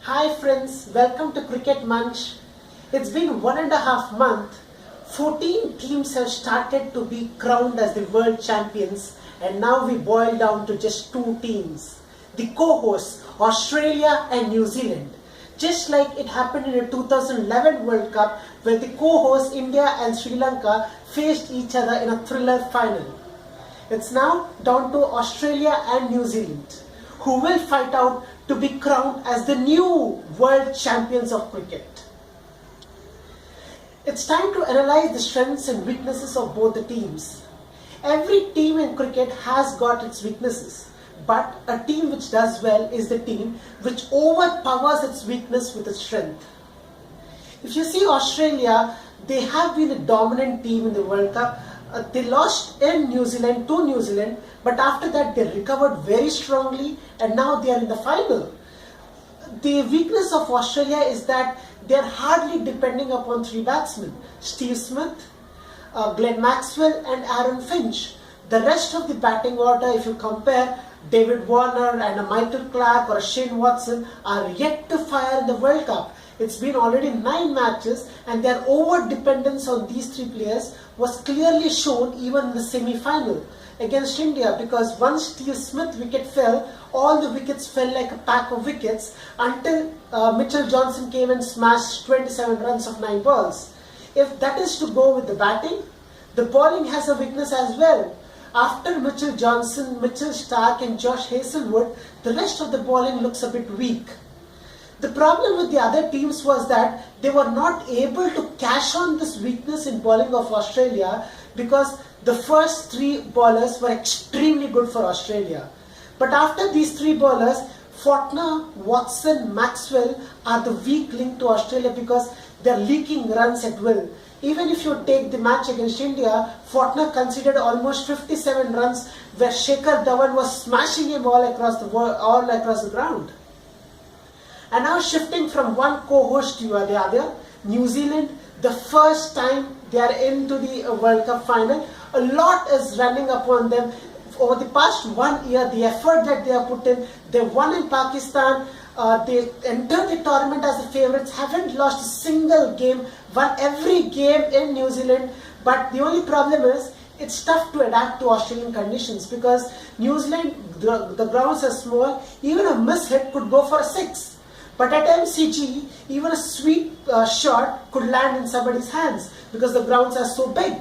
Hi friends, welcome to Cricket Munch. It's been 1.5 months. 14 teams have started to be crowned as the world champions, and now we boil down to just two teams. The co-hosts, Australia and New Zealand. Just like it happened in the 2011 World Cup, where the co-hosts India and Sri Lanka faced each other in a thriller final. It's now down to Australia and New Zealand, who will fight out to be crowned as the new world champions of cricket. It's time to analyze the strengths and weaknesses of both the teams. Every team in cricket has got its weaknesses, but a team which does well is the team which overpowers its weakness with its strength. If you see Australia, they have been a dominant team in the World Cup. They lost in New Zealand to New Zealand, but after that they recovered very strongly and now they are in the final. The weakness of Australia is that they are hardly depending upon three batsmen: Steve Smith, Glenn Maxwell and Aaron Finch. The rest of the batting order, if you compare David Warner and a Michael Clarke or a Shane Watson, are yet to fire in the World Cup. It's been already 9 matches and their over-dependence on these three players was clearly shown even in the semi-final against India, because once Steve Smith wicket fell, all the wickets fell like a pack of wickets until Mitchell Johnson came and smashed 27 runs of 9 balls. If that is to go with the batting, the bowling has a weakness as well. After Mitchell Johnson, Mitchell Starc and Josh Hazlewood, the rest of the bowling looks a bit weak. The problem with the other teams was that they were not able to cash on this weakness in bowling of Australia, because the first 3 bowlers were extremely good for Australia. But after these 3 bowlers, Faulkner, Watson, Maxwell are the weak link to Australia because they are leaking runs at will. Even if you take the match against India, Faulkner conceded almost 57 runs where Shikhar Dhawan was smashing him all across the ground. And now shifting from one co-host to the other, New Zealand, the first time they are into the World Cup final, a lot is running upon them. Over the past 1 year, the effort that they have put in, they won in Pakistan, they entered the tournament as the favourites, haven't lost a single game, won every game in New Zealand. But the only problem is, it's tough to adapt to Australian conditions, because New Zealand, the grounds are small, even a miss hit could go for a 6. But at MCG, even a sweet shot could land in somebody's hands because the grounds are so big.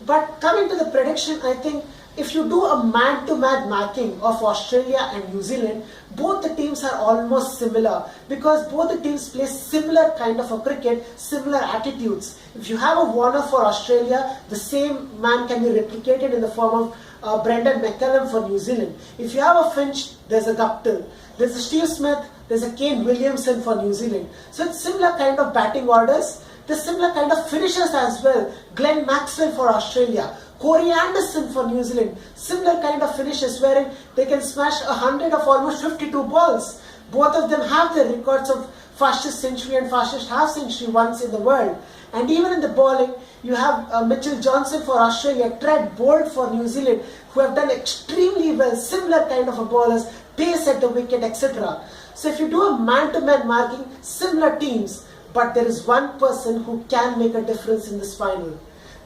But coming to the prediction, I think if you do a man-to-man marking of Australia and New Zealand, both the teams are almost similar, because both the teams play similar kind of a cricket, similar attitudes. If you have a Warner for Australia, the same man can be replicated in the form of Brendan McCullum for New Zealand. If you have a Finch, there's a Guptill. There's a Steve Smith, there's a Kane Williamson for New Zealand. So it's similar kind of batting orders. There's similar kind of finishers as well. Glenn Maxwell for Australia, Corey Anderson for New Zealand. Similar kind of finishes wherein they can smash 100 of almost 52 balls. Both of them have the records of fastest century and fastest half century once in the world. And even in the bowling, you have Mitchell Johnson for Australia, Trent Boult for New Zealand, who have done extremely well, similar kind of a bowlers, pace at the wicket, etc. So if you do a man-to-man marking, similar teams, but there is one person who can make a difference in this final.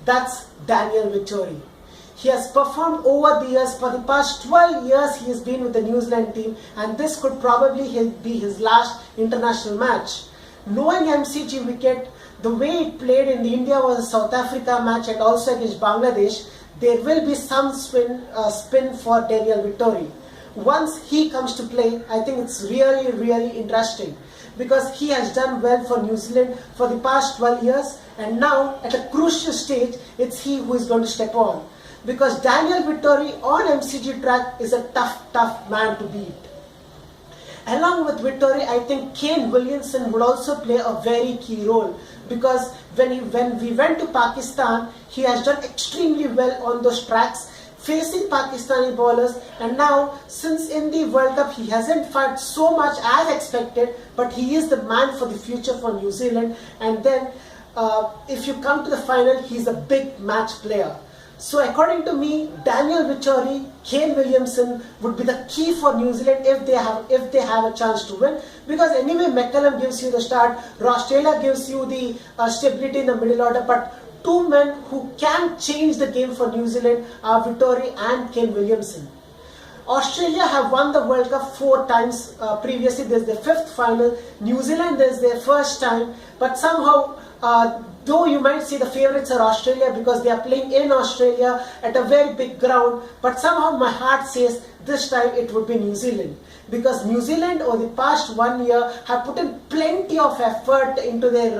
That's Daniel Vettori. He has performed over the years. For the past 12 years, he has been with the New Zealand team, and this could probably be his last international match. Knowing MCG wicket, the way it played in the India was a South Africa match and also against Bangladesh, there will be some spin for Daniel Vettori. Once he comes to play, I think it's really interesting, because he has done well for New Zealand for the past 12 years, and now at a crucial stage, it's he who is going to step on. Because Daniel Vettori on MCG track is a tough man to beat. Along with Vettori, I think Kane Williamson would also play a very key role, because when we went to Pakistan, he has done extremely well on those tracks, facing Pakistani bowlers, and now since in the World Cup he hasn't fired so much as expected, but he is the man for the future for New Zealand. And then if you come to the final, he's a big match player. So according to me, Daniel Vittori, Kane Williamson would be the key for New Zealand if they have a chance to win. Because anyway, McCallum gives you the start, Ross Taylor gives you the stability in the middle order, but two men who can change the game for New Zealand are Vittori and Kane Williamson. Australia have won the World Cup 4 times previously. This is their 5th final. New Zealand, this is their first time. But somehow, though you might say the favourites are Australia because they are playing in Australia at a very big ground, but somehow my heart says this time it would be New Zealand. Because New Zealand over the past 1 year have put in plenty of effort into their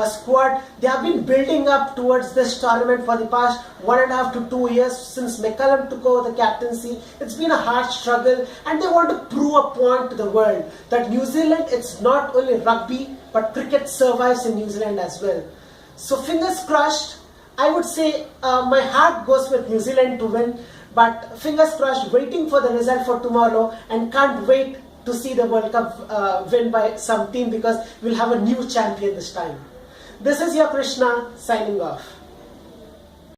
squad. They have been building up towards this tournament for the past 1.5 to 2 years since McCallum took over the captaincy. It's been a hard struggle and they want to prove a point to the world that New Zealand, it's not only rugby but cricket survives in New Zealand as well. So fingers crossed. I would say my heart goes with New Zealand to win, but fingers crossed, waiting for the result for tomorrow, and can't wait to see the World Cup win by some team because we'll have a new champion this time. This is your Krishna signing off.